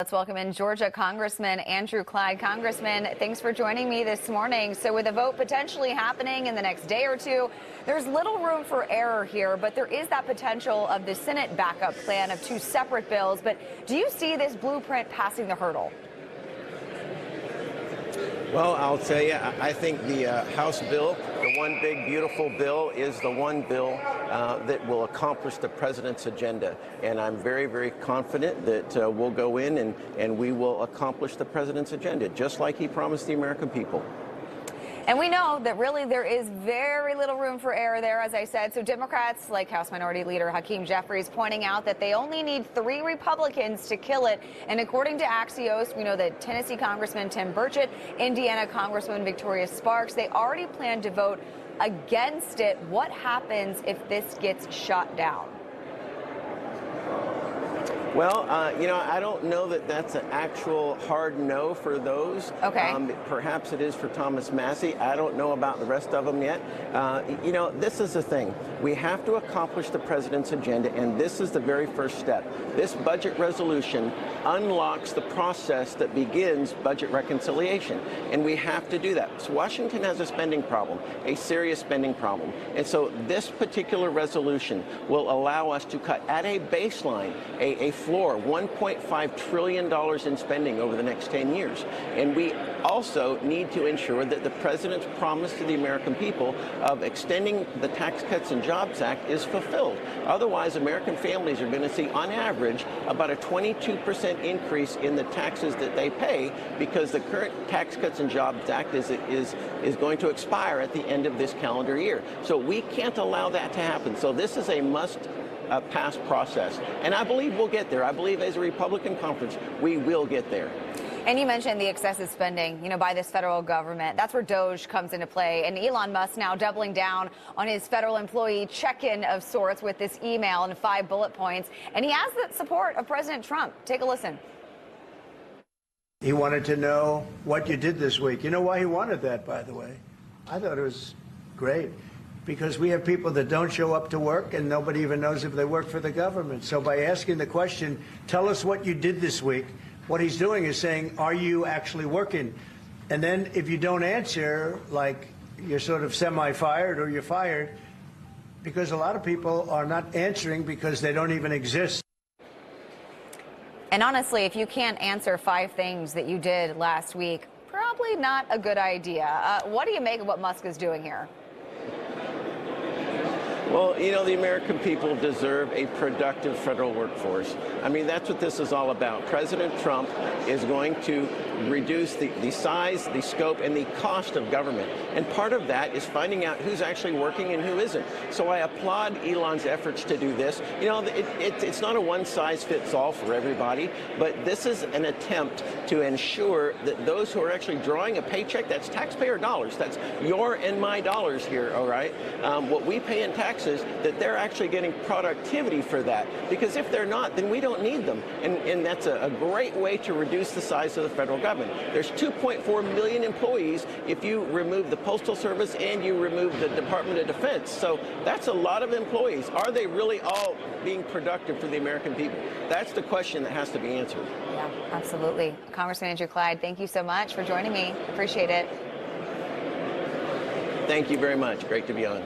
let's welcome in Georgia Congressman Andrew Clyde. Congressman, thanks for joining me this morning. So with a vote potentially happening in the next day or two, there's little room for error here, but there is that potential of the Senate backup plan of two separate bills. But do you see this blueprint passing the hurdle? Well, I'll tell you, I think the House bill, the one big, beautiful bill, is the one bill that will accomplish the president's agenda. And I'm very, very confident that we'll go in and we will accomplish the president's agenda, just like he promised the American people. And we know that really there is very little room for error there, as I said. So Democrats like House Minority Leader Hakeem Jeffries pointing out that they only need 3 Republicans to kill it. And according to Axios, we know that Tennessee Congressman Tim Burchett, Indiana Congresswoman Victoria Sparks, they already plan to vote against it. What happens if this gets shot down? Well, I don't know that that's an actual hard no for those. Okay. Perhaps it is for Thomas Massie. I don't know about the rest of them yet. This is the thing. We have to accomplish the president's agenda, and this is the very first step. This budget resolution unlocks the process that begins budget reconciliation, and we have to do that. So Washington has a spending problem, a serious spending problem, and so this particular resolution will allow us to cut at a baseline, a floor, $1.5 trillion in spending over the next 10 years. And we also need to ensure that the president's promise to the American people of extending the Tax Cuts and Jobs Act is fulfilled. Otherwise, American families are going to see, on average, about a 22% increase in the taxes that they pay because the current Tax Cuts and Jobs Act is going to expire at the end of this calendar year. So we can't allow that to happen. So this is a must-pass process. And I believe we'll get there. I believe as a Republican conference, we will get there. And you mentioned the excessive spending, by this federal government. That's where DOGE comes into play. And Elon Musk now doubling down on his federal employee check-in of sorts with this email and 5 bullet points. And he has the support of President Trump. Take a listen. He wanted to know what you did this week. You know why he wanted that, by the way? I thought it was great. Because we have people that don't show up to work and nobody even knows if they work for the government. So by asking the question, tell us what you did this week, what he's doing is saying, are you actually working? And then if you don't answer, like you're sort of semi-fired or you're fired, because a lot of people are not answering because they don't even exist. And honestly, if you can't answer 5 things that you did last week, probably not a good idea. What do you make of what Musk is doing here? Well, the American people deserve a productive federal workforce. I mean, that's what this is all about. President Trump is going to reduce the size, the scope, and the cost of government. And part of that is finding out who's actually working and who isn't. So I applaud Elon's efforts to do this. It's not a one-size-fits-all for everybody, but this is an attempt to ensure that those who are actually drawing a paycheck, that's taxpayer dollars, that's your and my dollars here, all right? What we pay in taxes, that they're actually getting productivity for that. Because if they're not, then we don't need them. And that's a great way to reduce the size of the federal government. There's 2.4 million employees if you remove the Postal Service and you remove the Department of Defense. So that's a lot of employees. Are they really all being productive for the American people? That's the question that has to be answered. Yeah, absolutely. Congressman Andrew Clyde, thank you so much for joining me. Appreciate it. Thank you very much. Great to be on.